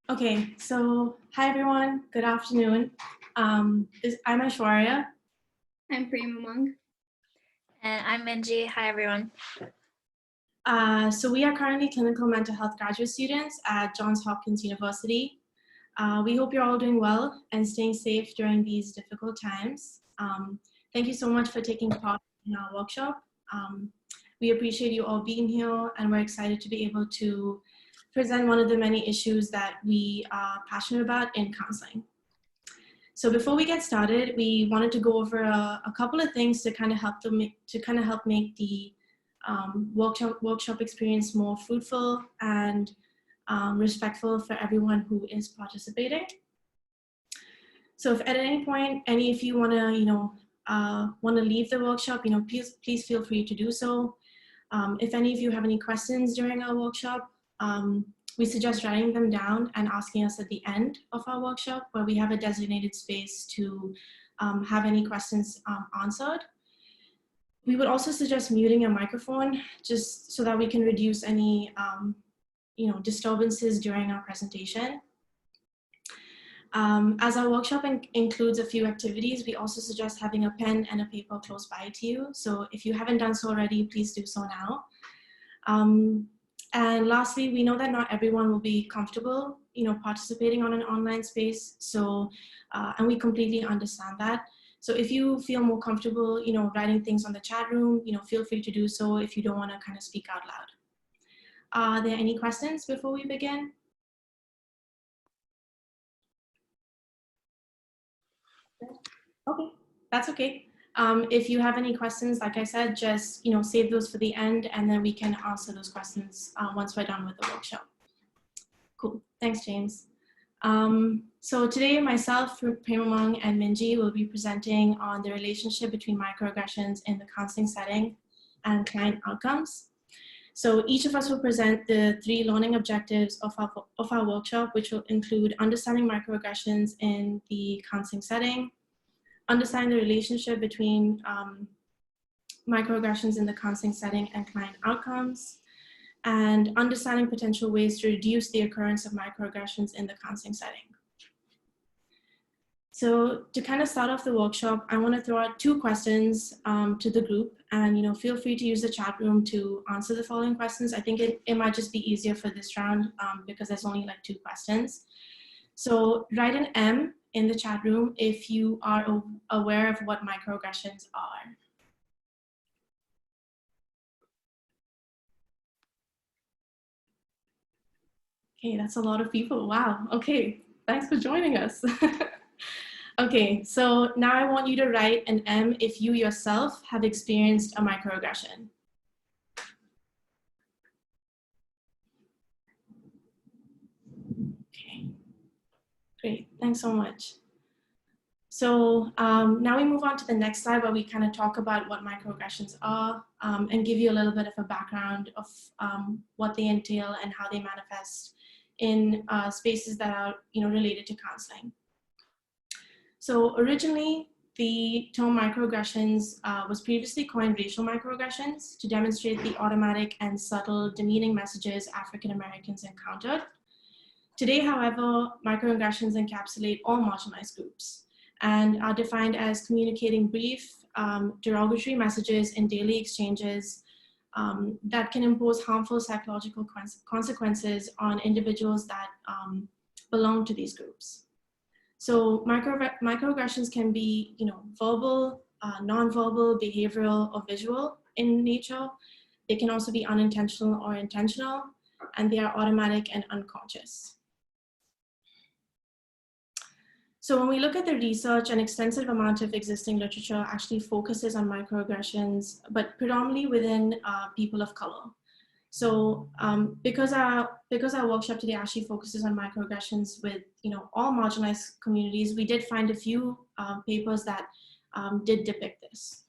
Okay, so hi everyone, good afternoon. I'm Aishwarya. I'm Prem, Umang. And I'm Minjee. Hi, everyone. So we are currently clinical mental health graduate students at Johns Hopkins University. We hope you're all doing well and staying safe during these difficult times. Thank you so much for taking part in our workshop. We appreciate you all being here, and we're excited to be able to present one of the many issues that we are passionate about in counseling. So before we get started, we wanted to go over a couple of things to kind of help make the workshop experience more fruitful and respectful for everyone who is participating. So if at any point any of you want to leave the workshop, please feel free to do so. If any of you have any questions during our workshop, we suggest writing them down and asking us at the end of our workshop, where we have a designated space to have any questions answered. We would also suggest muting your microphone just so that we can reduce any disturbances during our presentation. As our workshop includes a few activities, we also suggest having a pen and a paper close by to you. So if you haven't done so already, please do so now. And lastly, we know that not everyone will be comfortable, participating on an online space. So, and we completely understand that. So if you feel more comfortable, writing things on the chat room, feel free to do so if you don't want to kind of speak out loud. Are there any questions before we begin? Okay, that's okay. If you have any questions, like I said, just save those for the end, and then we can answer those questions once we're done with the workshop. Cool, thanks, James. So today, myself, Prem, Umang, and Minjee will be presenting on the relationship between microaggressions in the counseling setting and client outcomes. So each of us will present the 3 learning objectives of our workshop, which will include understanding microaggressions in the counseling setting, understanding the relationship between microaggressions in the counseling setting and client outcomes, and understanding potential ways to reduce the occurrence of microaggressions in the counseling setting. So to kind of start off the workshop, I want to throw out 2 questions to the group, and feel free to use the chat room to answer the following questions. I think it might just be easier for this round because there's only like 2 questions. So write an M in the chat room if you are aware of what microaggressions are. Okay, that's a lot of people. Wow. Okay, thanks for joining us. Okay, so now I want you to write an M if you yourself have experienced a microaggression. Okay, great. Thanks so much. So now we move on to the next slide, where we kind of talk about what microaggressions are and give you a little bit of a background of what they entail and how they manifest in spaces that are related to counseling. So originally, the term microaggressions was previously coined racial microaggressions to demonstrate the automatic and subtle demeaning messages African Americans encountered. Today, however, microaggressions encapsulate all marginalized groups and are defined as communicating brief, derogatory messages in daily exchanges that can impose harmful psychological consequences on individuals that belong to these groups. So microaggressions can be, verbal, nonverbal, behavioral, or visual in nature. They can also be unintentional or intentional, and they are automatic and unconscious. So when we look at the research, an extensive amount of existing literature actually focuses on microaggressions, but predominantly within people of color. So because our workshop today actually focuses on microaggressions with all marginalized communities, we did find a few papers that did depict this.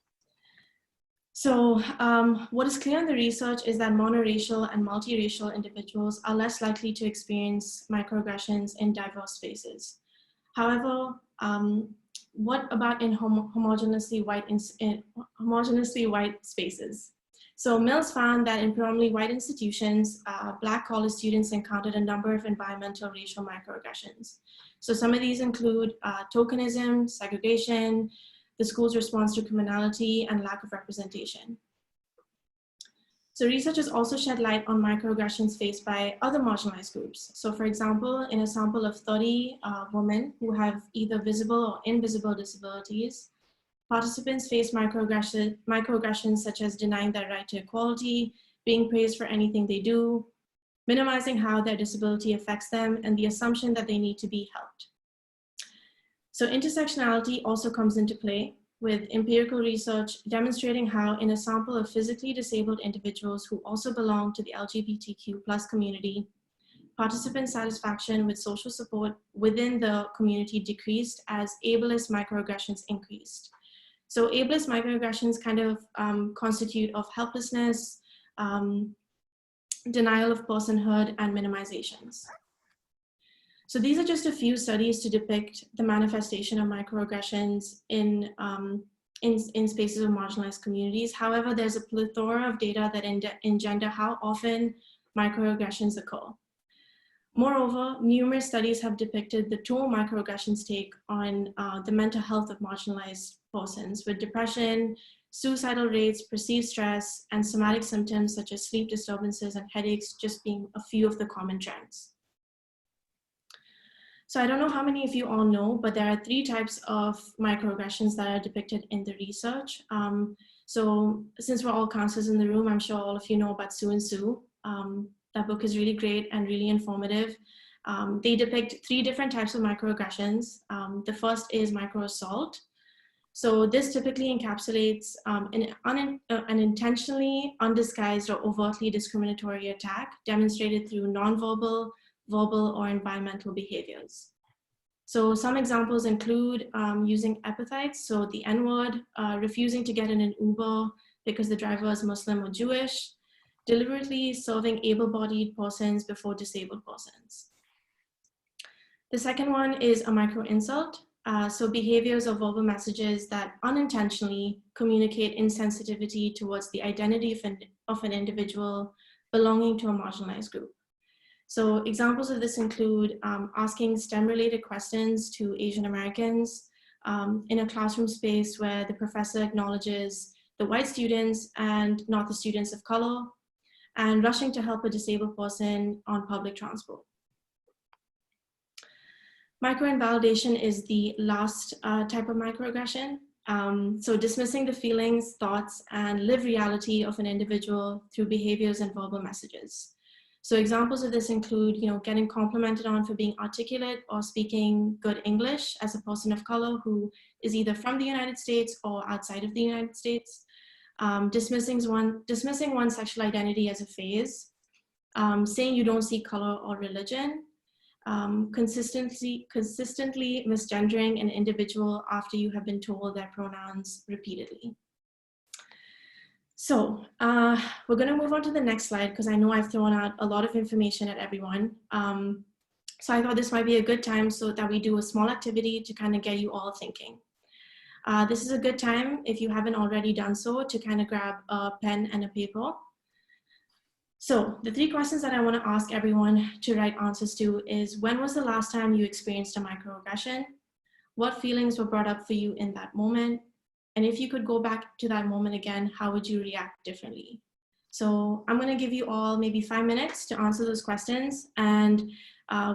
So what is clear in the research is that monoracial and multiracial individuals are less likely to experience microaggressions in diverse spaces. However, what about in homogeneously white spaces? So Mills found that in predominantly white institutions, Black college students encountered a number of environmental racial microaggressions. So some of these include tokenism, segregation, the school's response to criminality, and lack of representation. So researchers also shed light on microaggressions faced by other marginalized groups. So for example, in a sample of 30 women who have either visible or invisible disabilities, participants faced microaggressions such as denying their right to equality, being praised for anything they do, minimizing how their disability affects them, and the assumption that they need to be helped. So intersectionality also comes into play, with empirical research demonstrating how in a sample of physically disabled individuals who also belong to the LGBTQ+ community, participant satisfaction with social support within the community decreased as ableist microaggressions increased. So ableist microaggressions kind of constitute of helplessness, denial of personhood, and minimizations. So these are just a few studies to depict the manifestation of microaggressions in spaces of marginalized communities. However, there's a plethora of data that engender how often microaggressions occur. Moreover, numerous studies have depicted the toll microaggressions take on the mental health of marginalized persons, with depression, suicidal rates, perceived stress, and somatic symptoms such as sleep disturbances and headaches just being a few of the common trends. So I don't know how many of you all know, but there are 3 types of microaggressions that are depicted in the research. So since we're all counselors in the room, I'm sure all of you know about Sue and Sue. That book is really great and really informative. They depict 3 different types of microaggressions. The first is microassault. So this typically encapsulates an intentionally undisguised or overtly discriminatory attack demonstrated through nonverbal, verbal, or environmental behaviors. So some examples include using epithets, so the N-word, refusing to get in an Uber because the driver is Muslim or Jewish, deliberately serving able-bodied persons before disabled persons. The second one is a micro-insult, so behaviors or verbal messages that unintentionally communicate insensitivity towards the identity of an individual belonging to a marginalized group. So examples of this include asking STEM-related questions to Asian Americans in a classroom space where the professor acknowledges the white students and not the students of color, and rushing to help a disabled person on public transport. Microinvalidation is the last type of microaggression. So dismissing the feelings, thoughts, and lived reality of an individual through behaviors and verbal messages. So examples of this include, getting complimented on for being articulate or speaking good English as a person of color who is either from the United States or outside of the United States, dismissing one's sexual identity as a phase, saying you don't see color or religion, consistently misgendering an individual after you have been told their pronouns repeatedly. So we're going to move on to the next slide because I know I've thrown out a lot of information at everyone. So I thought this might be a good time so that we do a small activity to kind of get you all thinking. This is a good time, if you haven't already done so, to kind of grab a pen and a paper. So the 3 questions that I want to ask everyone to write answers to is, when was the last time you experienced a microaggression? What feelings were brought up for you in that moment? And if you could go back to that moment again, how would you react differently? So I'm going to give you all maybe 5 minutes to answer those questions, and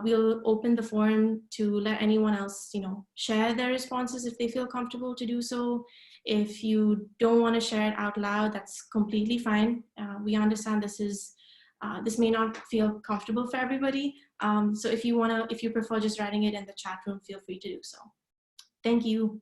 we'll open the forum to let anyone else, share their responses if they feel comfortable to do so. If you don't want to share it out loud, that's completely fine. We understand this may not feel comfortable for everybody. So if you prefer just writing it in the chat room, feel free to do so. Thank you.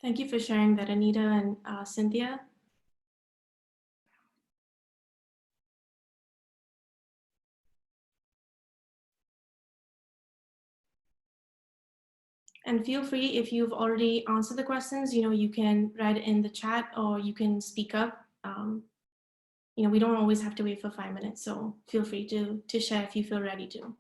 Thank you for sharing that, Anita and Cynthia. And feel free, if you've already answered the questions, you can write it in the chat or you can speak up. We don't always have to wait for 5 minutes, so feel free to share if you feel ready to.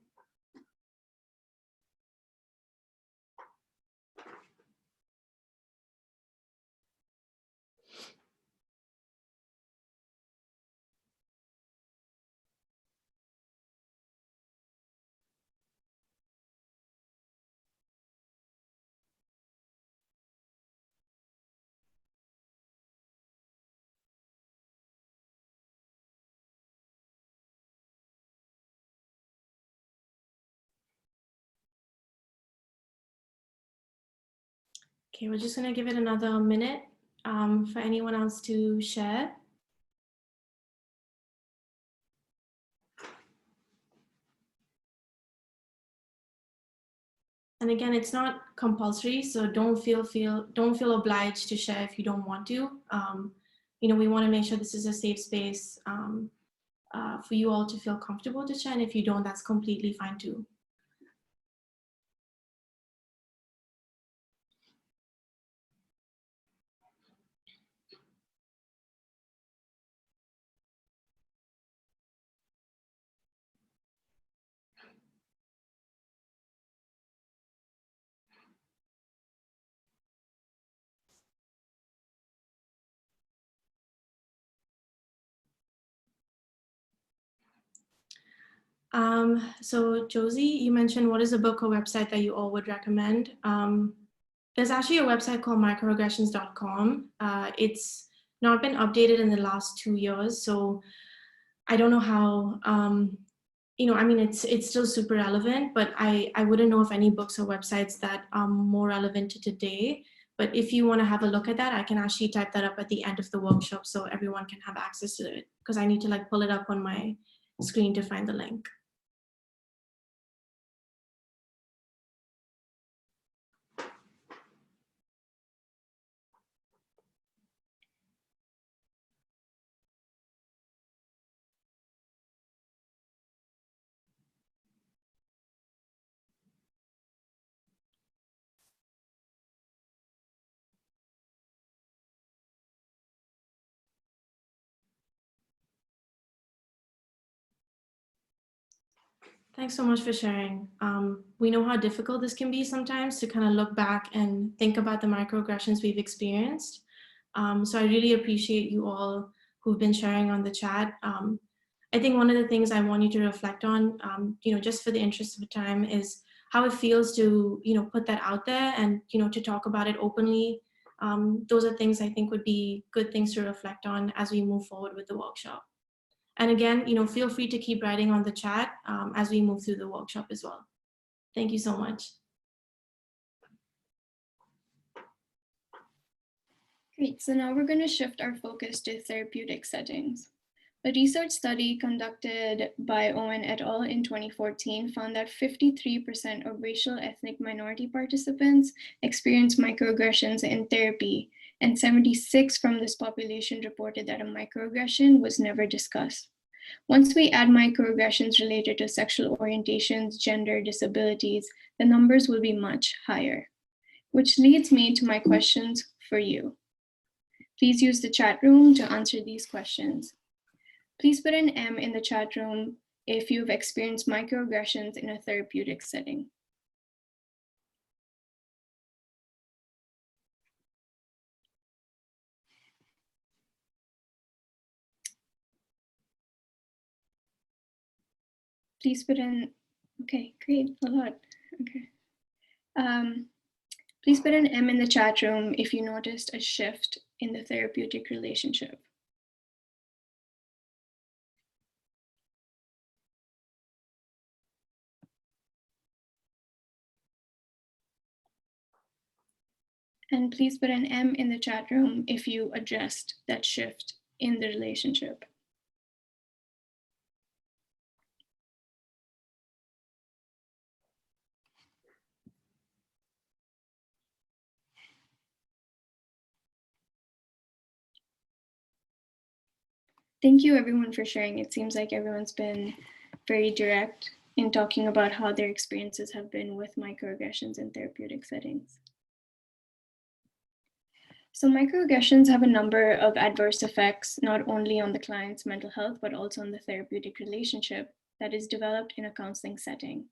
Okay, we're just gonna give it another minute for anyone else to share. And again, it's not compulsory, so don't feel obliged to share if you don't want to. We want to make sure this is a safe space for you all to feel comfortable to share, and if you don't, that's completely fine too. So Josie, you mentioned what is a book or website that you all would recommend? There's actually a website called microaggressions.com. It's not been updated in the last 2 years, so I don't know how, it's still super relevant, but I wouldn't know of any books or websites that are more relevant to today. But if you want to have a look at that, I can actually type that up at the end of the workshop so everyone can have access to it, because I need to pull it up on my screen to find the link. Thanks so much for sharing. We know how difficult this can be sometimes to kind of look back and think about the microaggressions we've experienced. So I really appreciate you all who've been sharing on the chat. I think one of the things I want you to reflect on, just for the interest of time, is how it feels to, put that out there and, to talk about it openly. Those are things I think would be good things to reflect on as we move forward with the workshop. And again, feel free to keep writing on the chat as we move through the workshop as well. Thank you so much. Great, so now we're going to shift our focus to therapeutic settings. A research study conducted by Owen et al. In 2014 found that 53% of racial ethnic minority participants experienced microaggressions in therapy, and 76% from this population reported that a microaggression was never discussed. Once we add microaggressions related to sexual orientations, gender, disabilities, the numbers will be much higher. Which leads me to my questions for you. Please use the chat room to answer these questions. Please put an M in the chat room if you've experienced microaggressions in a therapeutic setting. Please put in, okay, great, a lot, okay. Please put an M in the chat room if you noticed a shift in the therapeutic relationship. And please put an M in the chat room if you addressed that shift in the relationship. Thank you everyone for sharing. It seems like everyone's been very direct in talking about how their experiences have been with microaggressions in therapeutic settings. So microaggressions have a number of adverse effects, not only on the client's mental health, but also on the therapeutic relationship that is developed in a counseling setting.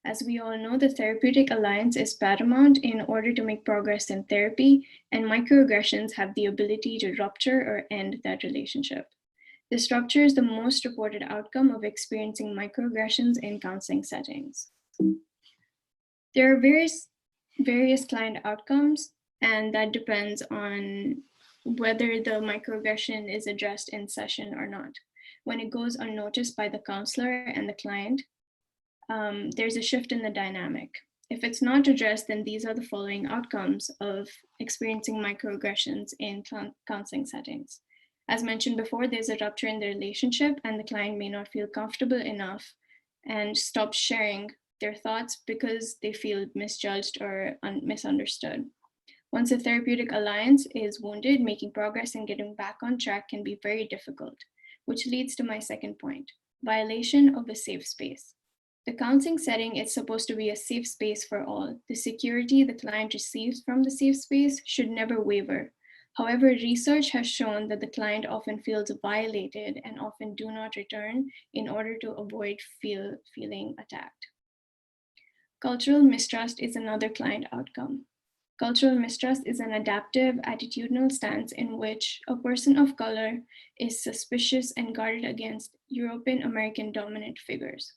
As we all know, the therapeutic alliance is paramount in order to make progress in therapy, and microaggressions have the ability to rupture or end that relationship. This rupture is the most reported outcome of experiencing microaggressions in counseling settings. There are various client outcomes, and that depends on whether the microaggression is addressed in session or not. When it goes unnoticed by the counselor and the client, there's a shift in the dynamic. If it's not addressed, then these are the following outcomes of experiencing microaggressions in counseling settings. As mentioned before, there's a rupture in the relationship and the client may not feel comfortable enough and stop sharing their thoughts because they feel misjudged or misunderstood. Once a therapeutic alliance is wounded, making progress and getting back on track can be very difficult, which leads to my second point, violation of a safe space. The counseling setting is supposed to be a safe space for all. The security the client receives from the safe space should never waver. However, research has shown that the client often feels violated and often do not return in order to avoid feeling attacked. Cultural mistrust is another client outcome. Cultural mistrust is an adaptive attitudinal stance in which a person of color is suspicious and guarded against European American dominant figures.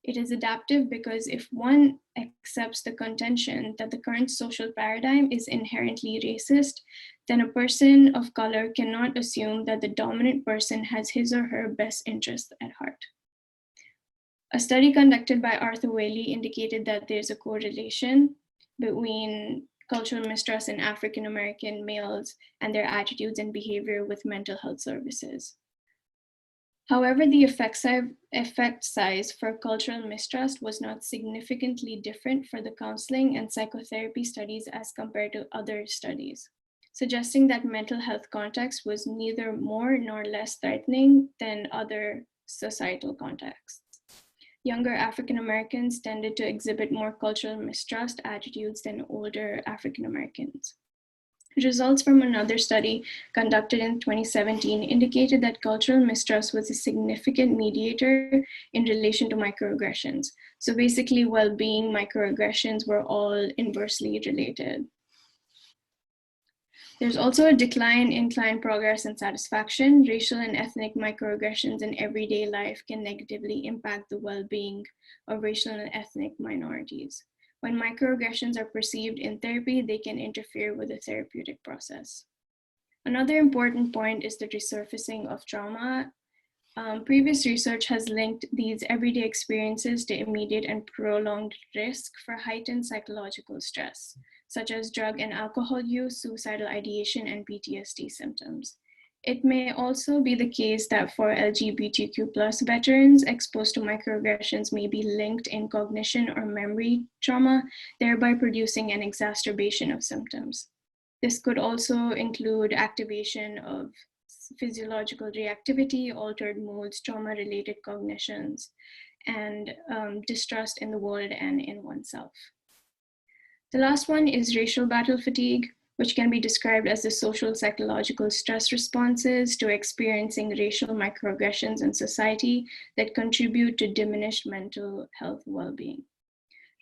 It is adaptive because if one accepts the contention that the current social paradigm is inherently racist, then a person of color cannot assume that the dominant person has his or her best interests at heart. A study conducted by Arthur Whaley indicated that there's a correlation between cultural mistrust in African American males and their attitudes and behavior with mental health services. However, the effect size for cultural mistrust was not significantly different for the counseling and psychotherapy studies as compared to other studies, suggesting that mental health context was neither more nor less threatening than other societal contexts. Younger African Americans tended to exhibit more cultural mistrust attitudes than older African Americans. Results from another study conducted in 2017 indicated that cultural mistrust was a significant mediator in relation to microaggressions. So basically, well-being microaggressions were all inversely related. There's also a decline in client progress and satisfaction. Racial and ethnic microaggressions in everyday life can negatively impact the well-being of racial and ethnic minorities. When microaggressions are perceived in therapy, they can interfere with the therapeutic process. Another important point is the resurfacing of trauma. Previous research has linked these everyday experiences to immediate and prolonged risk for heightened psychological stress, such as drug and alcohol use, suicidal ideation, and PTSD symptoms. It may also be the case that for LGBTQ+ veterans, exposed to microaggressions may be linked in cognition or memory trauma, thereby producing an exacerbation of symptoms. This could also include activation of physiological reactivity, altered moods, trauma-related cognitions, and distrust in the world and in oneself. The last one is racial battle fatigue, which can be described as the social psychological stress responses to experiencing racial microaggressions in society that contribute to diminished mental health well-being.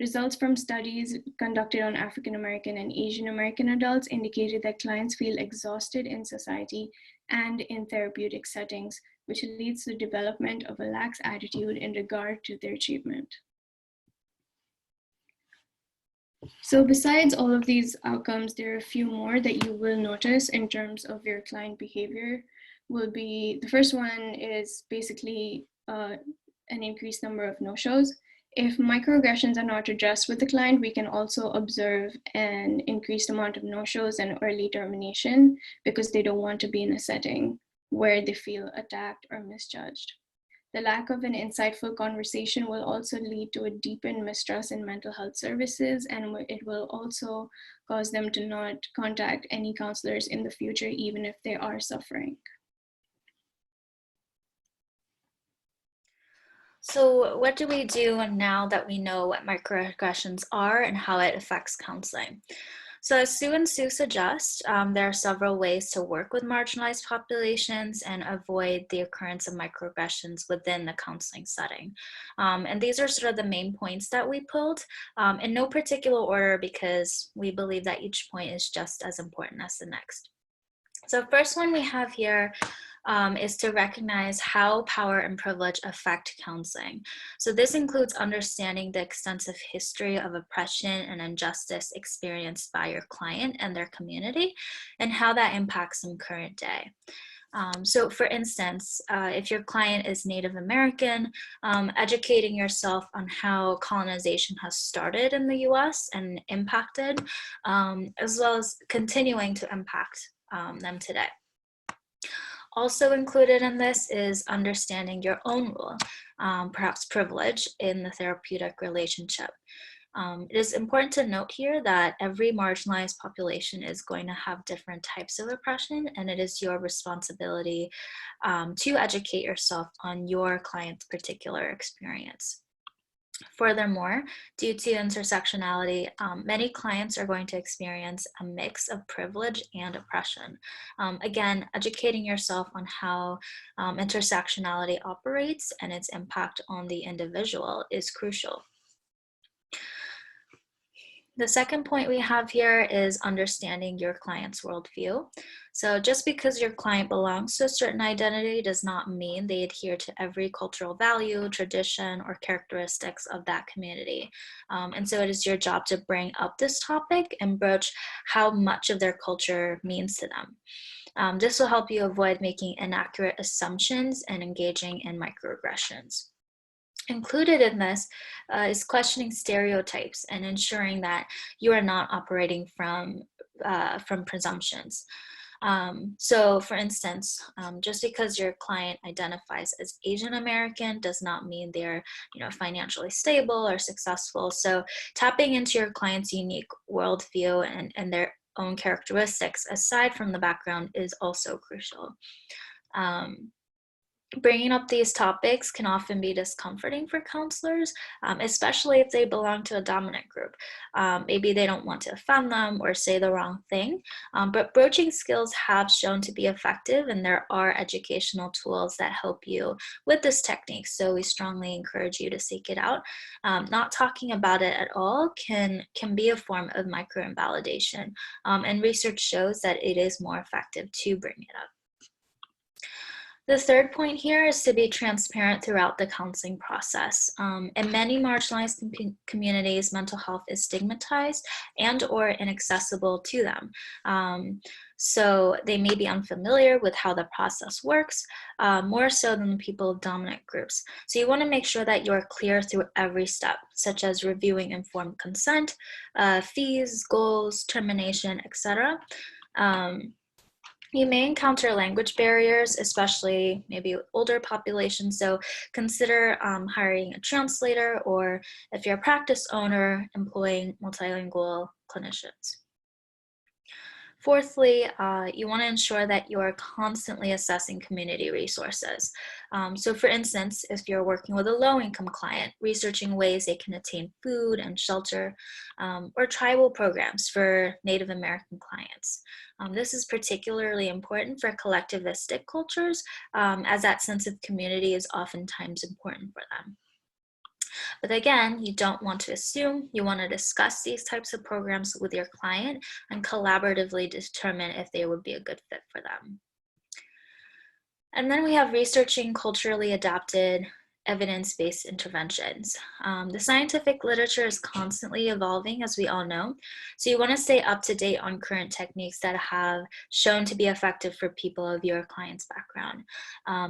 Results from studies conducted on African American and Asian American adults indicated that clients feel exhausted in society and in therapeutic settings, which leads to the development of a lax attitude in regard to their treatment. So besides all of these outcomes, there are a few more that you will notice in terms of your client behavior. The first one is basically an increased number of no-shows. If microaggressions are not addressed with the client, we can also observe an increased amount of no-shows and early termination because they don't want to be in a setting where they feel attacked or misjudged. The lack of an insightful conversation will also lead to a deepened mistrust in mental health services, and it will also cause them to not contact any counselors in the future, even if they are suffering. So what do we do now that we know what microaggressions are and how it affects counseling? So as Sue and Sue suggest, there are several ways to work with marginalized populations and avoid the occurrence of microaggressions within the counseling setting. And these are sort of the main points that we pulled in no particular order because we believe that each point is just as important as the next. So the first one we have here is to recognize how power and privilege affect counseling. So this includes understanding the extensive history of oppression and injustice experienced by your client and their community, and how that impacts them current day. So for instance, if your client is Native American, educating yourself on how colonization has started in the US and impacted, as well as continuing to impact them today. Also included in this is understanding your own role, perhaps privilege, in the therapeutic relationship. It is important to note here that every marginalized population is going to have different types of oppression, and it is your responsibility to educate yourself on your client's particular experience. Furthermore, due to intersectionality, many clients are going to experience a mix of privilege and oppression. Again, educating yourself on how intersectionality operates and its impact on the individual is crucial. The second point we have here is understanding your client's worldview. So just because your client belongs to a certain identity does not mean they adhere to every cultural value, tradition, or characteristics of that community. And so it is your job to bring up this topic and broach how much of their culture means to them. This will help you avoid making inaccurate assumptions and engaging in microaggressions. Included in this is questioning stereotypes and ensuring that you are not operating from presumptions. So for instance, just because your client identifies as Asian American does not mean they're financially stable or successful. So tapping into your client's unique worldview and their own characteristics aside from the background is also crucial. Bringing up these topics can often be discomforting for counselors, especially if they belong to a dominant group. Maybe they don't want to offend them or say the wrong thing, but broaching skills have shown to be effective, and there are educational tools that help you with this technique, so we strongly encourage you to seek it out. Not talking about it at all can be a form of micro-invalidation, and research shows that it is more effective to bring it up. The third point here is to be transparent throughout the counseling process. In many marginalized communities, mental health is stigmatized and or inaccessible to them. So they may be unfamiliar with how the process works, more so than the people of dominant groups. So you want to make sure that you're clear through every step, such as reviewing informed consent, fees, goals, termination, etc. You may encounter language barriers, especially maybe older populations, so consider hiring a translator, or if you're a practice owner, employing multilingual clinicians. Fourthly, you want to ensure that you are constantly assessing community resources. So for instance, if you're working with a low-income client, researching ways they can attain food and shelter, or tribal programs for Native American clients. This is particularly important for collectivistic cultures, as that sense of community is oftentimes important for them. But again, you don't want to assume. You want to discuss these types of programs with your client and collaboratively determine if they would be a good fit for them. And then we have researching culturally adapted evidence-based interventions. The scientific literature is constantly evolving, as we all know, so you want to stay up to date on current techniques that have shown to be effective for people of your client's background.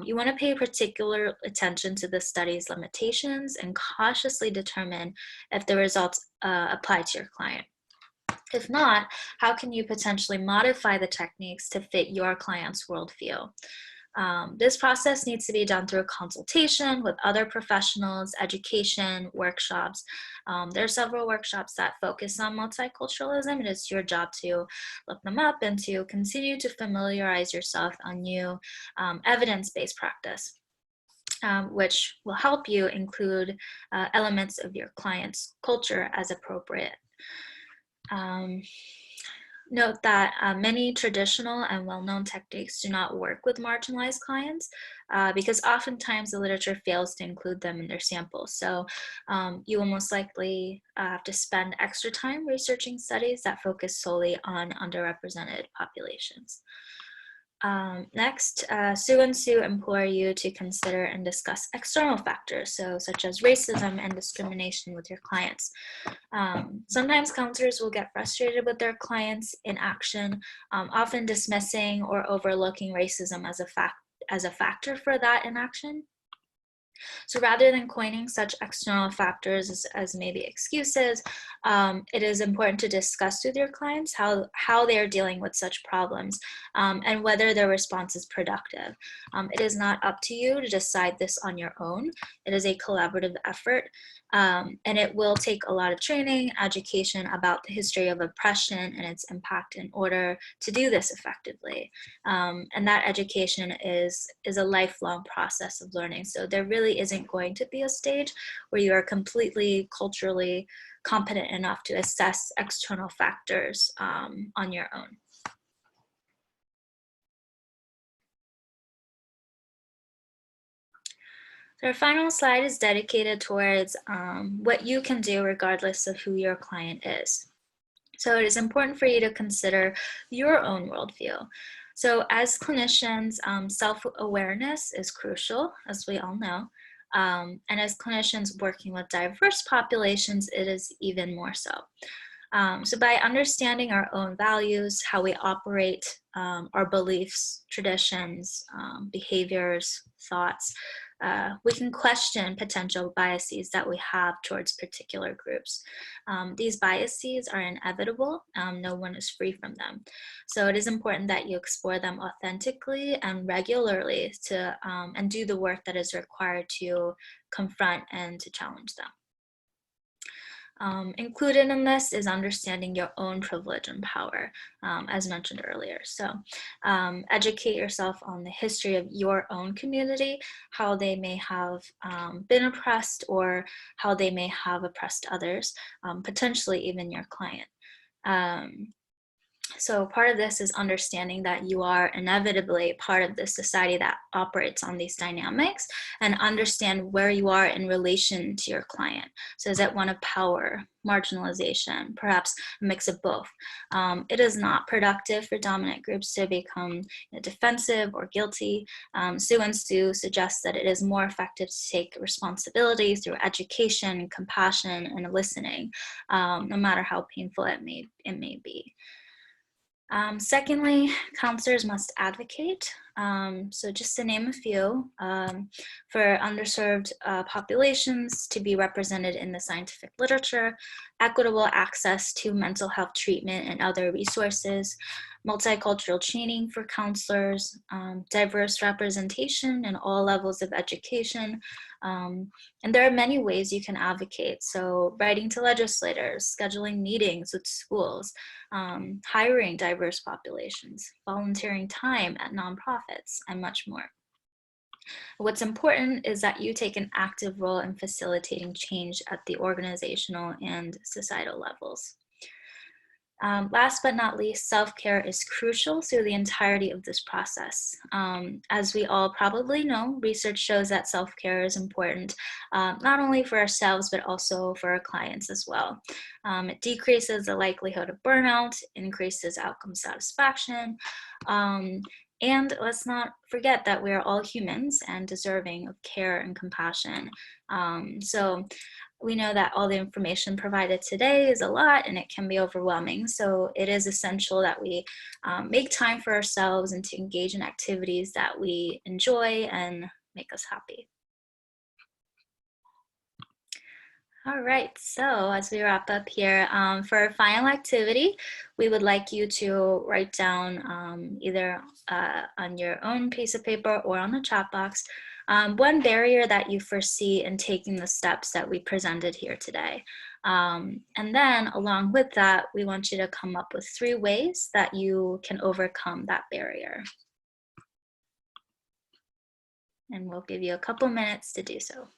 You want to pay particular attention to the study's limitations and cautiously determine if the results apply to your client. If not, how can you potentially modify the techniques to fit your client's worldview? This process needs to be done through a consultation with other professionals, education, workshops. There are several workshops that focus on multiculturalism. It is your job to look them up and to continue to familiarize yourself on new evidence-based practice. which will help you include elements of your client's culture as appropriate. Note that many traditional and well-known techniques do not work with marginalized clients because oftentimes the literature fails to include them in their samples. So you will most likely have to spend extra time researching studies that focus solely on underrepresented populations. Next, Sue and Sue implore you to consider and discuss external factors, such as racism and discrimination with your clients. Sometimes counselors will get frustrated with their clients' inaction, often dismissing or overlooking racism as a factor for that inaction. So rather than coining such external factors as maybe excuses, it is important to discuss with your clients how they are dealing with such problems and whether their response is productive. It is not up to you to decide this on your own. It is a collaborative effort, and it will take a lot of training, education about the history of oppression and its impact in order to do this effectively. And that education is a lifelong process of learning. So there really isn't going to be a stage where you are completely culturally competent enough to assess external factors on your own. So our final slide is dedicated towards what you can do regardless of who your client is. So it is important for you to consider your own worldview. So as clinicians, self-awareness is crucial, as we all know. And as clinicians working with diverse populations, it is even more so. So by understanding our own values, how we operate, our beliefs, traditions, behaviors, thoughts, we can question potential biases that we have towards particular groups. These biases are inevitable. No one is free from them. So it is important that you explore them authentically and regularly and do the work that is required to confront and to challenge them. Included in this is understanding your own privilege and power, as mentioned earlier. So educate yourself on the history of your own community, how they may have been oppressed or how they may have oppressed others, potentially even your client. So part of this is understanding that you are inevitably part of this society that operates on these dynamics, and understand where you are in relation to your client. So is it one of power, marginalization, perhaps a mix of both? It is not productive for dominant groups to become defensive or guilty. Sue and Sue suggests that it is more effective to take responsibility through education, compassion, and listening, no matter how painful it may be. Secondly, counselors must advocate. So just to name a few, for underserved populations to be represented in the scientific literature, equitable access to mental health treatment and other resources, multicultural training for counselors, diverse representation in all levels of education. And there are many ways you can advocate. So writing to legislators, scheduling meetings with schools, hiring diverse populations, volunteering time at nonprofits, and much more. What's important is that you take an active role in facilitating change at the organizational and societal levels. Last but not least, self-care is crucial through the entirety of this process. As we all probably know, research shows that self-care is important, not only for ourselves, but also for our clients as well. It decreases the likelihood of burnout, increases outcome satisfaction, and let's not forget that we are all humans and deserving of care and compassion. So we know that all the information provided today is a lot and it can be overwhelming. So it is essential that we make time for ourselves and to engage in activities that we enjoy and make us happy. All right, so as we wrap up here, for our final activity, we would like you to write down either on your own piece of paper or on the chat box, one barrier that you foresee in taking the steps that we presented here today. And then along with that, we want you to come up with 3 ways that you can overcome that barrier. And we'll give you a couple minutes to do so.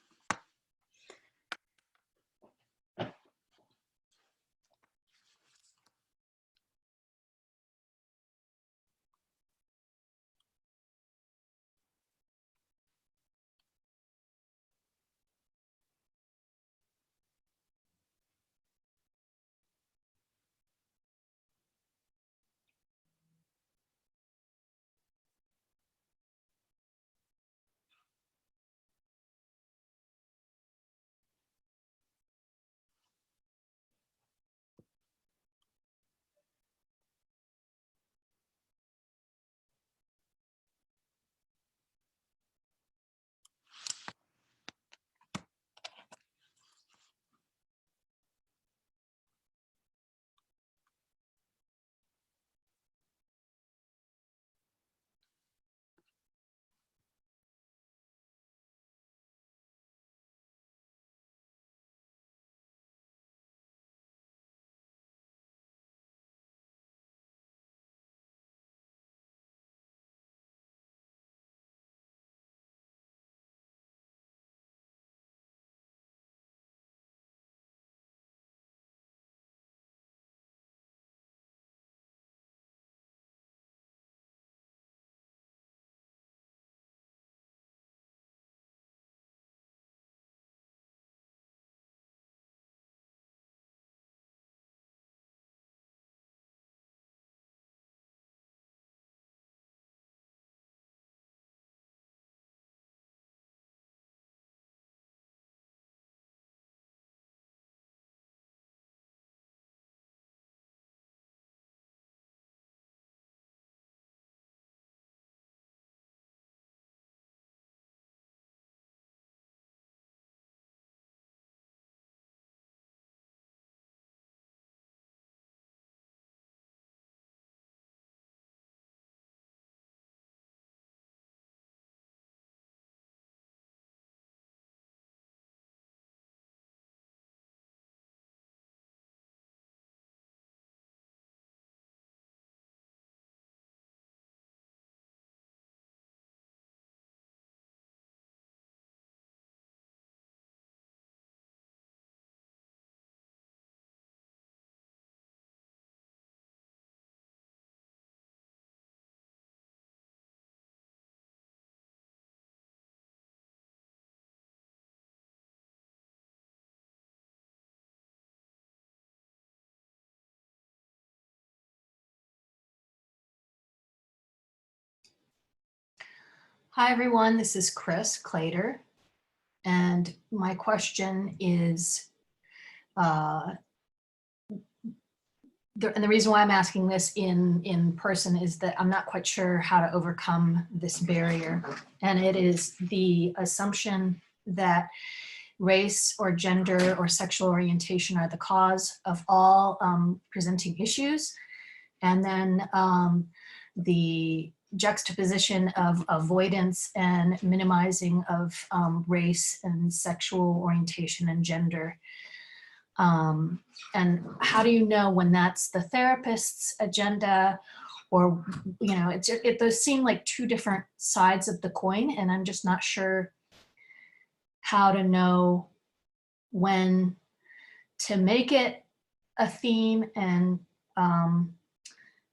Hi, everyone. This is Chris Clater. And my question is, and the reason why I'm asking this in person is that I'm not quite sure how to overcome this barrier. And it is the assumption that race or gender or sexual orientation are the cause of all presenting issues. And then the juxtaposition of avoidance and minimizing of race and sexual orientation and gender. And how do you know when that's the therapist's agenda, or, you know, those seem like two different sides of the coin, and I'm just not sure how to know when to make it a theme and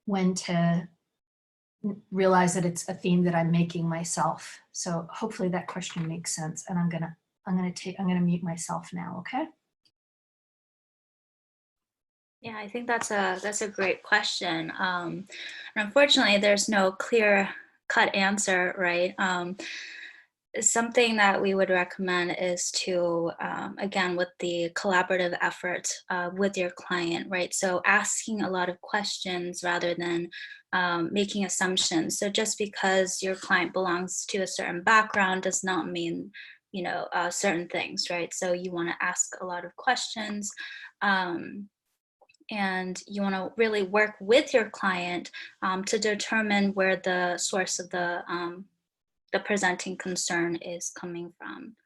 when to realize that it's a theme that I'm making myself. So hopefully that question makes sense. And I'm gonna mute myself now. Okay. Yeah, I think that's a great question. And unfortunately, there's no clear-cut answer, right? Something that we would recommend is to, again, with the collaborative effort with your client, right? So asking a lot of questions rather than making assumptions. So just because your client belongs to a certain background does not mean, you know, certain things, right? So you want to ask a lot of questions. And you want to really work with your client to determine where the source of the presenting concern is coming from.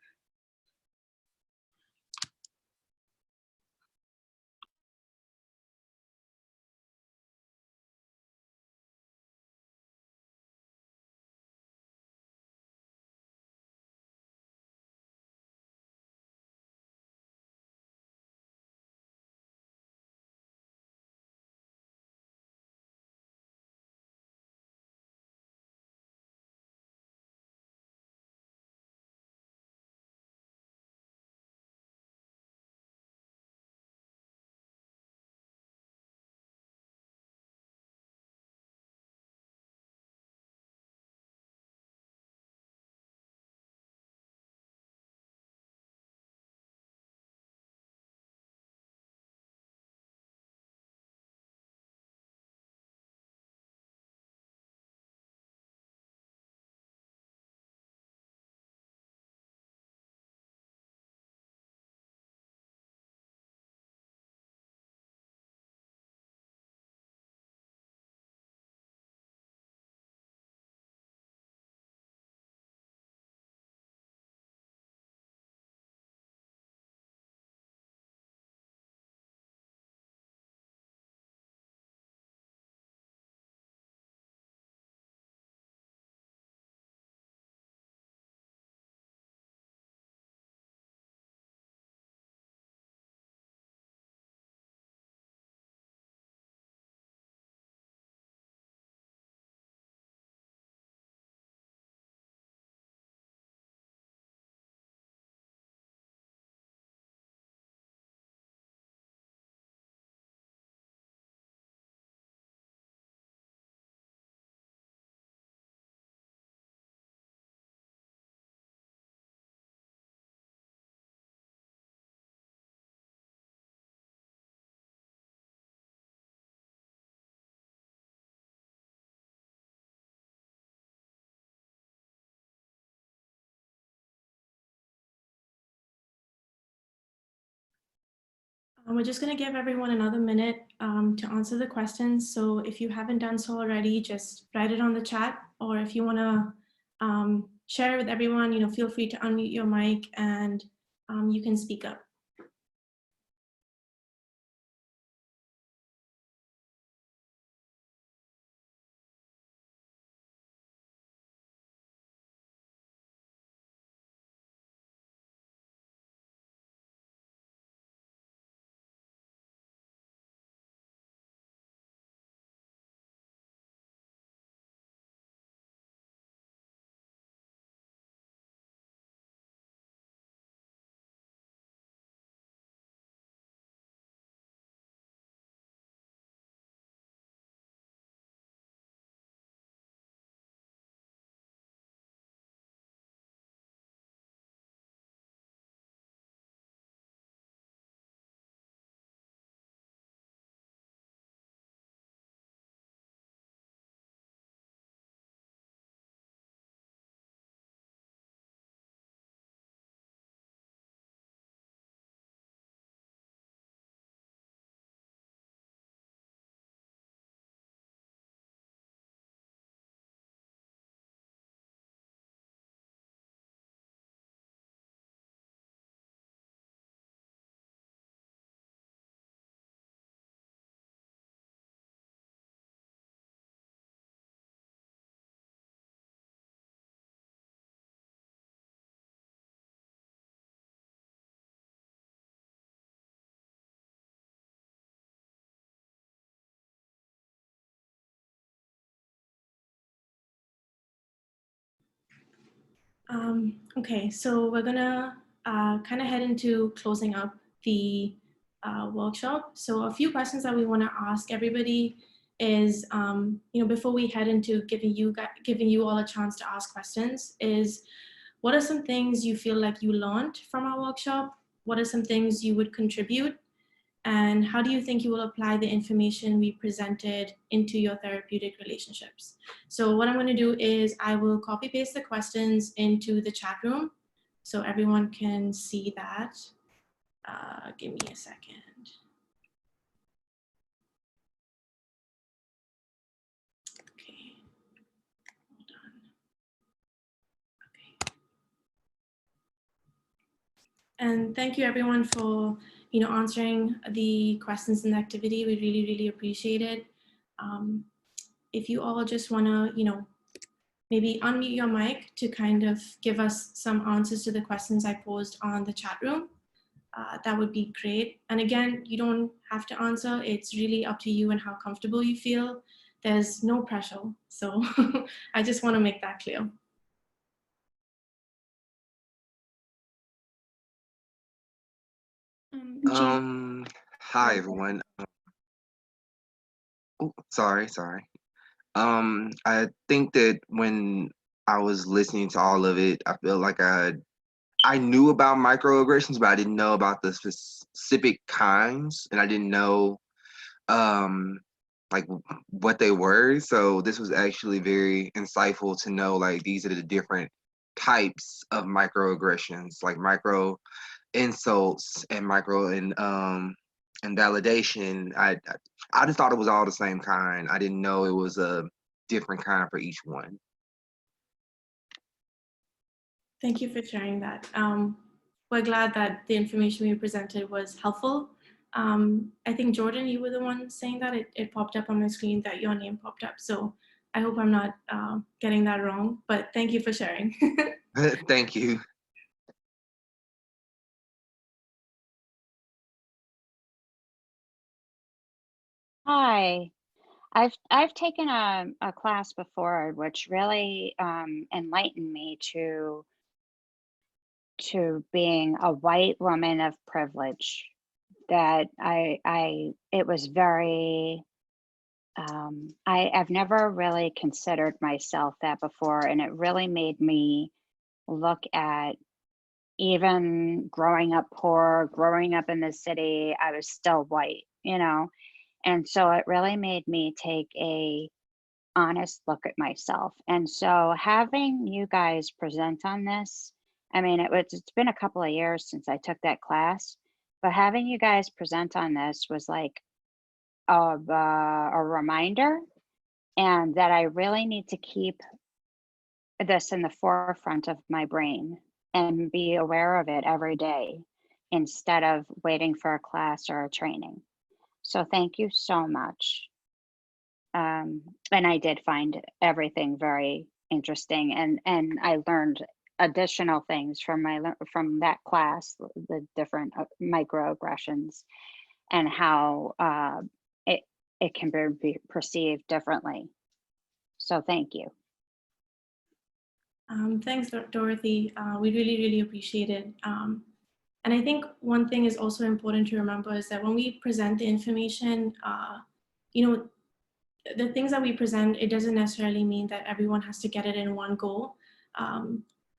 We're just going to give everyone another minute to answer the questions. So if you haven't done so already, just write it on the chat, or if you want to share it with everyone, feel free to unmute your mic and you can speak up. Okay, so we're gonna kind of head into closing up the workshop. So a few questions that we want to ask everybody is, before we head into giving you all a chance to ask questions, is what are some things you feel like you learned from our workshop? What are some things you would contribute? And how do you think you will apply the information we presented into your therapeutic relationships? So what I'm going to do is I will copy paste the questions into the chat room so everyone can see that. Give me a second. Okay, hold on. Okay. And thank you everyone for answering the questions in the activity. We really, really appreciate it. If you all just want to, maybe unmute your mic to kind of give us some answers to the questions I posed on the chat room, that would be great. And again, you don't have to answer. It's really up to you and how comfortable you feel. There's no pressure. So I just want to make that clear. Hi everyone. Oh, sorry. I think that when I was listening to all of it, I feel like I knew about microaggressions, but I didn't know about the specific kinds, and I didn't know like what they were. So this was actually very insightful to know like these are the different types of microaggressions, like micro insults and micro and invalidation. I just thought it was all the same kind. I didn't know it was a different kind for each one. Thank you for sharing that. We're glad that the information we presented was helpful. I think Jordan, you were the one saying that it popped up on my screen that your name popped up. So I hope I'm not getting that wrong, but thank you for sharing. Thank you. Hi, I've taken a class before which really enlightened me to being a white woman of privilege. That it was very I've never really considered myself that before, and it really made me look at even growing up poor, growing up in the city, I was still white, and so it really made me take a honest look at myself. And so having you guys present on this, I mean, it's been a couple of years since I took that class, But having you guys present on this was like a reminder, and that I really need to keep this in the forefront of my brain and be aware of it every day instead of waiting for a class or a training. So thank you so much. And I did find everything very interesting, and I learned additional things from that class, the different microaggressions, and how it can be perceived differently. So thank you. Thanks, Dorothy. We really, really appreciate it. And I think one thing is also important to remember is that when we present the information, you know, the things that we present, it doesn't necessarily mean that everyone has to get it in one go.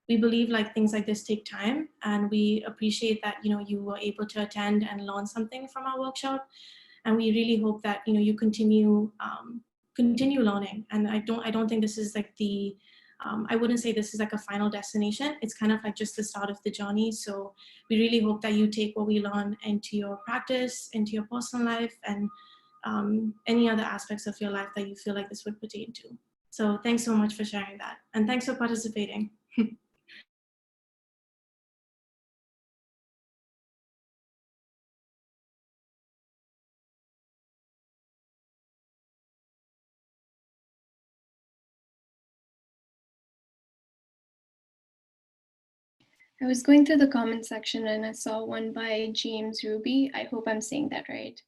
We believe like things like this take time, and we appreciate that, you know, you were able to attend and learn something from our workshop. And we really hope that, you know, you continue learning. And I don't think this is like the, I wouldn't say this is like a final destination. It's kind of like just the start of the journey. So we really hope that you take what we learn into your practice, into your personal life, and any other aspects of your life that you feel like this would pertain to. So thanks so much for sharing that. And thanks for participating. I was going through the comment section and I saw one by James Ruby. I hope I'm saying that right.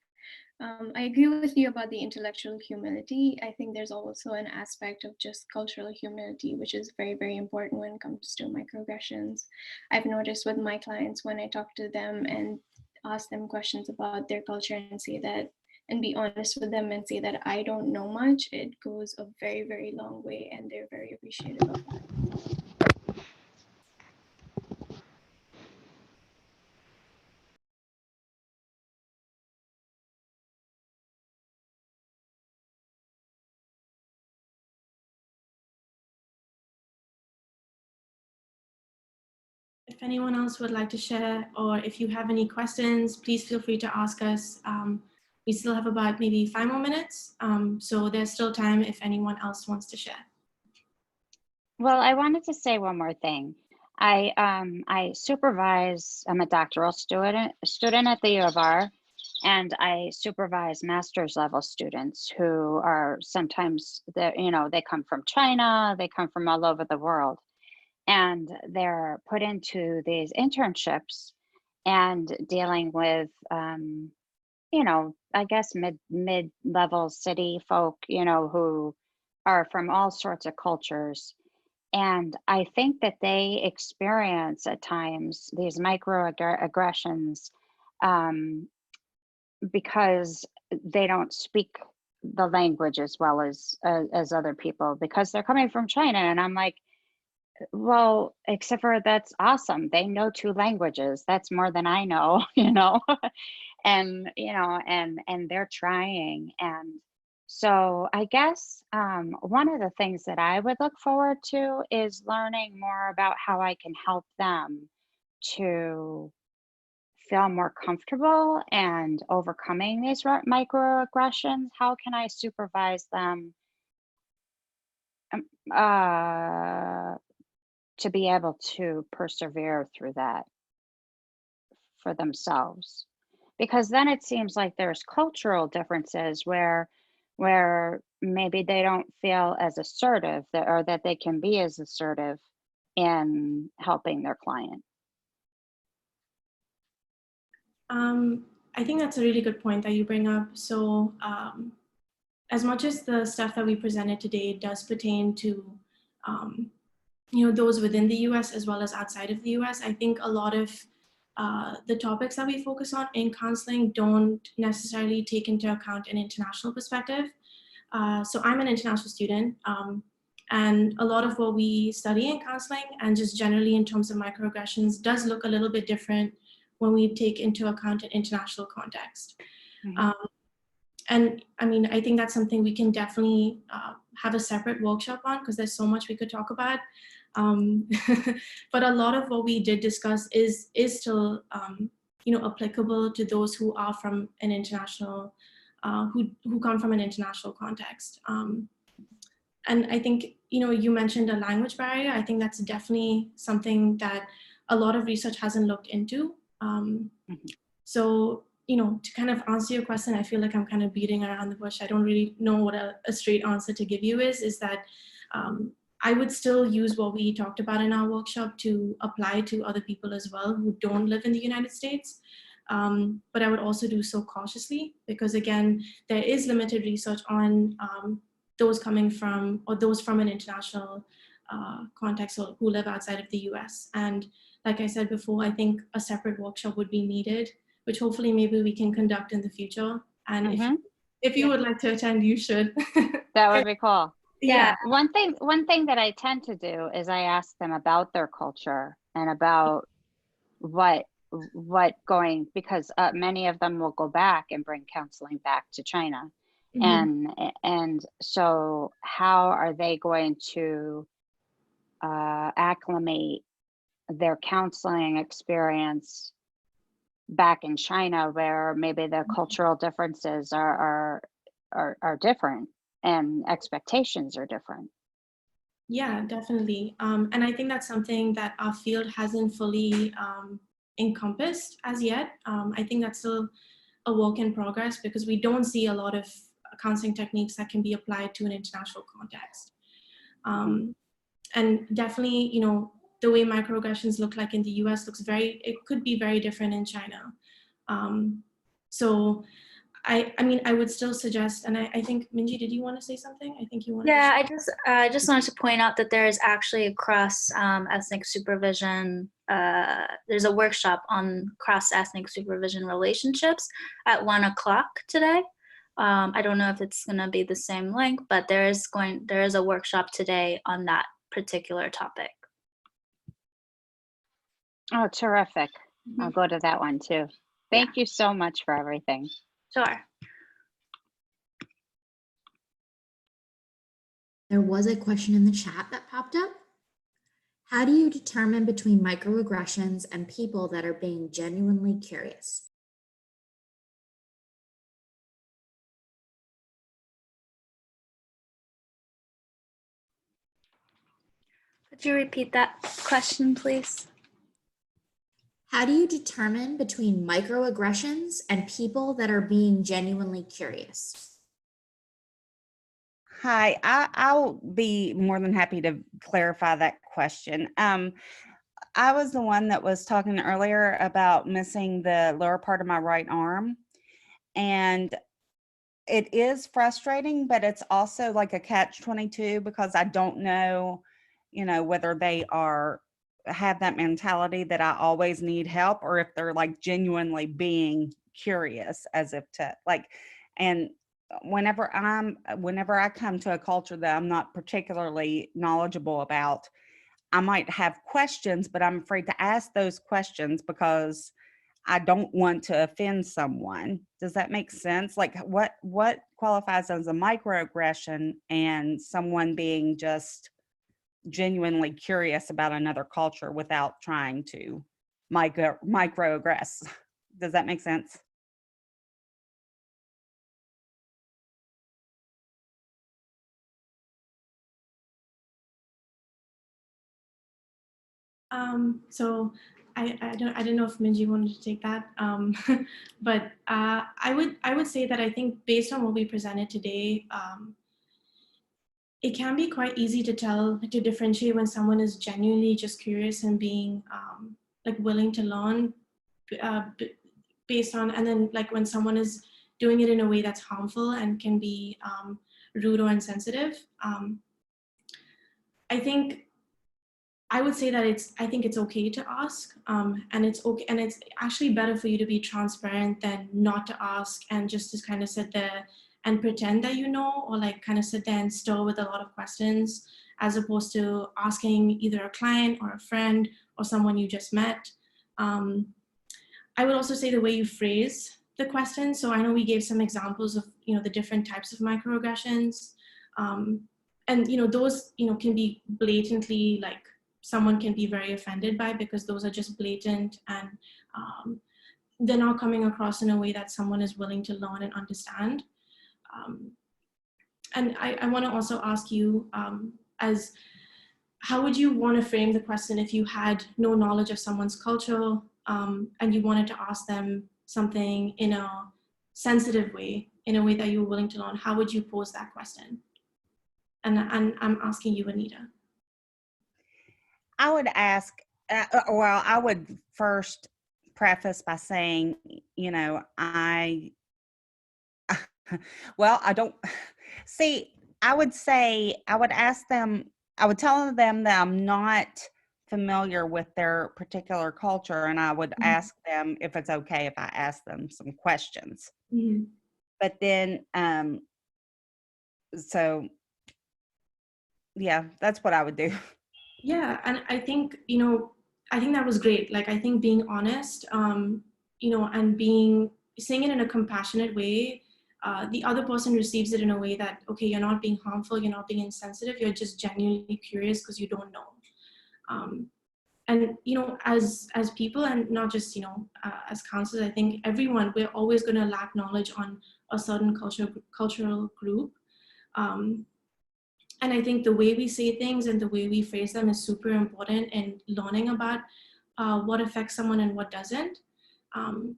I agree with you about the intellectual humility. I think there's also an aspect of just cultural humility, which is very, very important when it comes to microaggressions. I've noticed with my clients when I talk to them and ask them questions about their culture and say that, and be honest with them and say that I don't know much, it goes a very, very long way, and they're very appreciative of that. If anyone else would like to share, or if you have any questions, please feel free to ask us. We still have about maybe 5 more minutes. So there's still time if anyone else wants to share. Well, I wanted to say one more thing. I supervise, I'm a doctoral student at the U of R, and I supervise master's level students who are sometimes, they come from China, they come from all over the world, and they're put into these internships and dealing with, I guess mid-level city folk, who are from all sorts of cultures. And I think that they experience at times these microaggressions because they don't speak the language as well as other people, because they're coming from China. And I'm like, well, except for that's awesome. They know 2 languages. That's more than I know, and, and they're trying. And so I guess one of the things that I would look forward to is learning more about how I can help them to feel more comfortable and overcoming these microaggressions. How can I supervise them to be able to persevere through that for themselves? Because then it seems like there's cultural differences where maybe they don't feel as assertive, or that they can be as assertive in helping their client. I think that's a really good point that you bring up. So as much as the stuff that we presented today does pertain to those within the US as well as outside of the US, I think a lot of the topics that we focus on in counseling don't necessarily take into account an international perspective. So I'm an international student, and a lot of what we study in counseling and just generally in terms of microaggressions does look a little bit different when we take into account an international context. Mm-hmm. And I mean, I think that's something we can definitely have a separate workshop on, because there's so much we could talk about. But a lot of what we did discuss is still applicable to those who are from an international, who come from an international context. And I think, you mentioned a language barrier. I think that's definitely something that a lot of research hasn't looked into. So, to kind of answer your question, I feel like I'm kind of beating around the bush. I don't really know what a straight answer to give you is that I would still use what we talked about in our workshop to apply to other people as well who don't live in the United States. But I would also do so cautiously because, again, there is limited research on those coming from, or those from an international context or who live outside of the US. And like I said before, I think a separate workshop would be needed, which hopefully maybe we can conduct in the future. And if you would like to attend, you should. That would be cool. Yeah. One thing that I tend to do is I ask them about their culture and about what going, because many of them will go back and bring counseling back to China. And so how are they going to acclimate their counseling experience back in China, where maybe the cultural differences are different and expectations are different? Yeah, definitely. And I think that's something that our field hasn't fully encompassed as yet. I think that's still a work in progress because we don't see a lot of counseling techniques that can be applied to an international context. And definitely, the way microaggressions look like in the US it could be very different in China. So I mean, I would still suggest, and I think, Minjee, did you want to say something? I think you wanted to. I just wanted to point out that there is actually a cross-ethnic supervision, there's a workshop on cross-ethnic supervision relationships at 1 o'clock today. I don't know if it's going to be the same link, but there is a workshop today on that particular topic. Oh, terrific. I'll go to that one too. Thank you so much for everything. Sure. There was a question in the chat that popped up. How do you determine between microaggressions and people that are being genuinely curious? Could you repeat that question, please? How do you determine between microaggressions and people that are being genuinely curious? Hi, I'll be more than happy to clarify that question. I was the one that was talking earlier about missing the lower part of my right arm. And it is frustrating, but it's also like a catch-22 because I don't know, whether they have that mentality that I always need help, or if they're like genuinely being curious, as if to and whenever I come to a culture that I'm not particularly knowledgeable about, I might have questions, but I'm afraid to ask those questions because I don't want to offend someone. Does that make sense? Like what qualifies as a microaggression and someone being just genuinely curious about another culture without trying to microaggress? Does that make sense? So I don't know if Minjee wanted to take that, but I would say that I think based on what we presented today, it can be quite easy to differentiate when someone is genuinely just curious and being willing to learn based on, and then when someone is doing it in a way that's harmful and can be rude or insensitive. I would say that I think it's okay to ask, and it's okay, and it's actually better for you to be transparent than not to ask and just to kind of sit there and pretend that or kind of sit there and stir with a lot of questions, as opposed to asking either a client or a friend or someone you just met. I would also say the way you phrase the question. So I know we gave some examples of the different types of microaggressions, and those can be blatantly someone can be very offended by, because those are just blatant and they're not coming across in a way that someone is willing to learn and understand. And I want to also ask you, as how would you want to frame the question if you had no knowledge of someone's culture, and you wanted to ask them something in a sensitive way, in a way that you were willing to learn? How would you pose that question? And I'm asking you, Anita. I would ask, well, I would first preface by saying, you know, well, I don't see, I would say, I would ask them, I would tell them that I'm not familiar with their particular culture, and I would ask them if it's okay if I ask them some questions. Mm-hmm. But then, so yeah, that's what I would do. Yeah, and I think, you know, I think that was great. Like, I think being honest, you know, and saying it in a compassionate way, the other person receives it in a way that, okay, you're not being harmful, you're not being insensitive, you're just genuinely curious because you don't know. And, you know, as people, and not just, you know, as counselors, I think everyone, we're always going to lack knowledge on a certain cultural group. And I think the way we say things and the way we phrase them is super important in learning about what affects someone and what doesn't.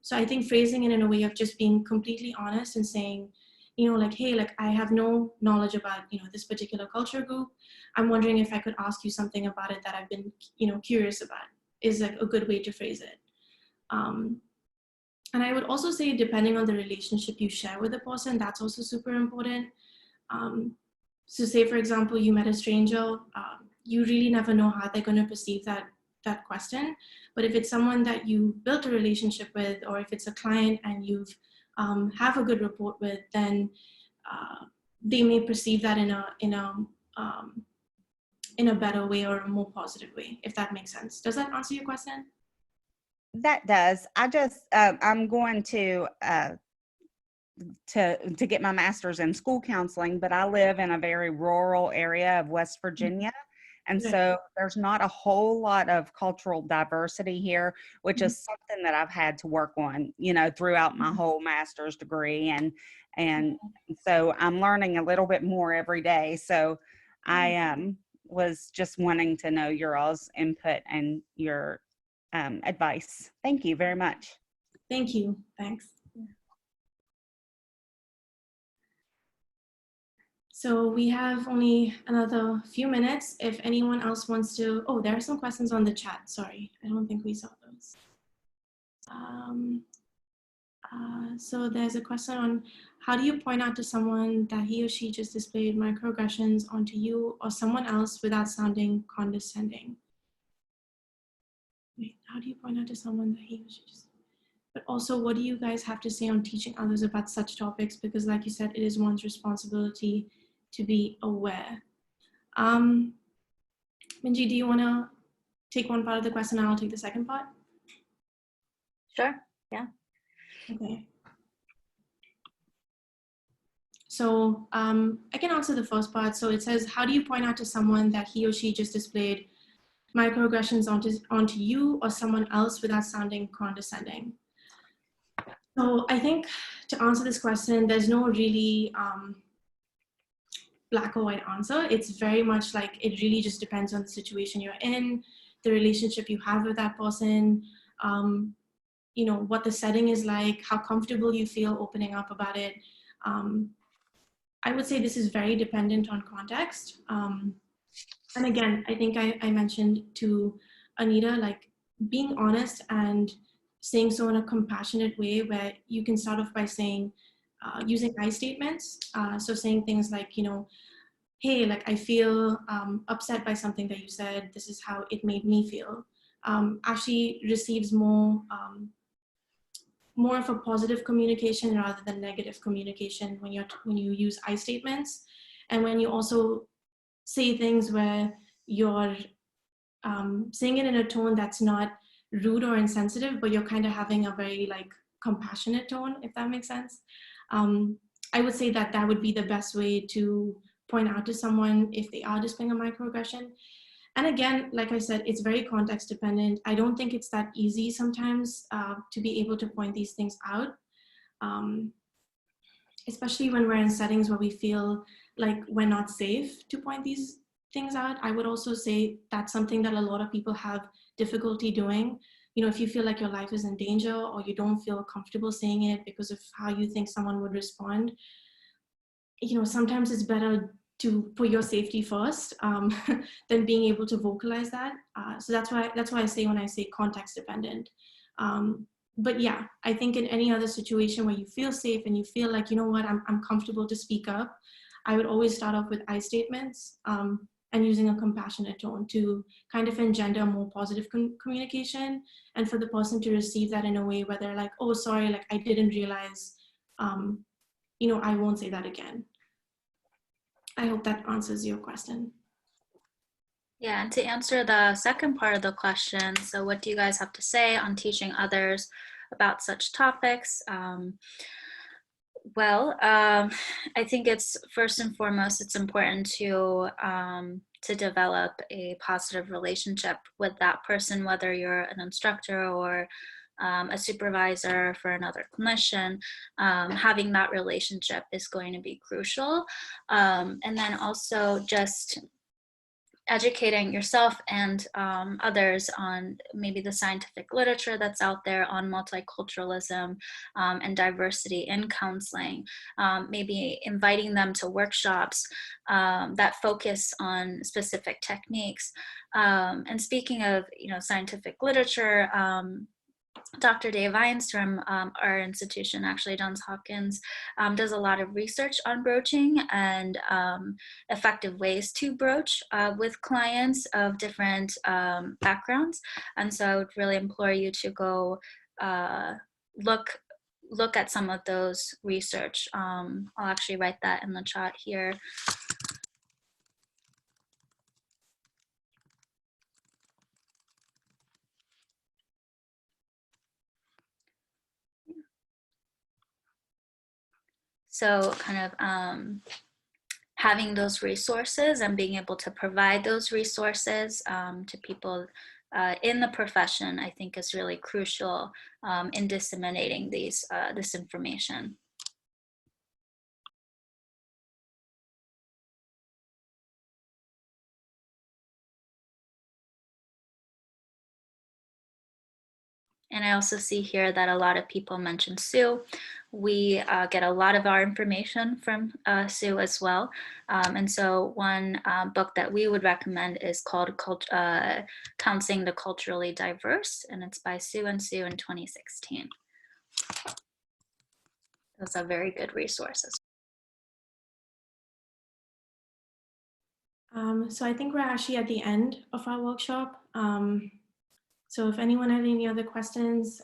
So I think phrasing it in a way of just being completely honest and saying, you know, like, hey, like, I have no knowledge about, you know, this particular culture group. I'm wondering if I could ask you something about it that I've been, you know, curious about, is like a good way to phrase it. And I would also say, depending on the relationship you share with the person, that's also super important. So say, for example, you met a stranger, you really never know how they're going to perceive that question. But if it's someone that you built a relationship with, or if it's a client and you've have a good rapport with, then they may perceive that in a better way or a more positive way, if that makes sense. Does that answer your question? That does. I just, I'm going to get my master's in school counseling, but I live in a very rural area of West Virginia. And so there's not a whole lot of cultural diversity here, which is something that I've had to work on, you know, throughout my whole master's degree. And so I'm learning a little bit more every day. So I was just wanting to know your all's input and your advice. Thank you very much. Thank you. Thanks. So we have only another few minutes. If anyone else wants to, oh, there are some questions on the chat. Sorry, I don't think we saw those. So there's a question on, how do you point out to someone that he or she just displayed microaggressions onto you or someone else without sounding condescending? Wait, how do you point out to someone that he or she just, but also, what do you guys have to say on teaching others about such topics? Because like you said, it is one's responsibility to be aware. Minjee, do you want to take one part of the question and I'll take the second part? Sure, yeah. Okay. So I can answer the first part. So it says, how do you point out to someone that he or she just displayed microaggressions onto you or someone else without sounding condescending? So I think to answer this question, there's no really black or white answer. It's very much like, it really just depends on the situation you're in, the relationship you have with that person, you know, what the setting is like, how comfortable you feel opening up about it. I would say this is very dependent on context. And again, I think I mentioned to Anita, like being honest and saying so in a compassionate way, where you can start off by saying, using I statements. So saying things like, you know, hey, like I feel upset by something that you said, this is how it made me feel, actually receives more of a positive communication rather than negative communication when you use I statements. And when you also say things where you're saying it in a tone that's not rude or insensitive, but you're kind of having a very like compassionate tone, if that makes sense. I would say that that would be the best way to point out to someone if they are displaying a microaggression. And again, like I said, it's very context dependent. I don't think it's that easy sometimes to be able to point these things out, especially when we're in settings where we feel like we're not safe to point these things out. I would also say that's something that a lot of people have difficulty doing. You know, if you feel like your life is in danger or you don't feel comfortable saying it because of how you think someone would respond, you know, sometimes it's better to put your safety first than being able to vocalize that. So that's why I say when I say context dependent. But yeah, I think in any other situation where you feel safe and you feel like, you know what, I'm comfortable to speak up, I would always start off with I statements and using a compassionate tone to kind of engender more positive communication, and for the person to receive that in a way where they're like, oh, sorry, like I didn't realize, you know, I won't say that again. I hope that answers your question. Yeah, and to answer the second part of the question, so what do you guys have to say on teaching others about such topics? I think it's first and foremost, it's important to develop a positive relationship with that person, whether you're an instructor or a supervisor for another clinician. Having that relationship is going to be crucial. And then also just educating yourself and others on maybe the scientific literature that's out there on multiculturalism and diversity in counseling, maybe inviting them to workshops that focus on specific techniques. And speaking of, you know, scientific literature, Dr. Dave Vines from our institution, actually Johns Hopkins, does a lot of research on broaching and effective ways to broach with clients of different backgrounds. And so I would really implore you to go look at some of those research. I'll actually write that in the chat here. So kind of having those resources and being able to provide those resources to people in the profession, I think is really crucial in disseminating this information. And I also see here that a lot of people mention Sue. We get a lot of our information from Sue as well. And so one book that we would recommend is called Counseling the Culturally Diverse, and it's by Sue and Sue in 2016. Those are very good resources. So I think we're actually at the end of our workshop. So if anyone has any other questions,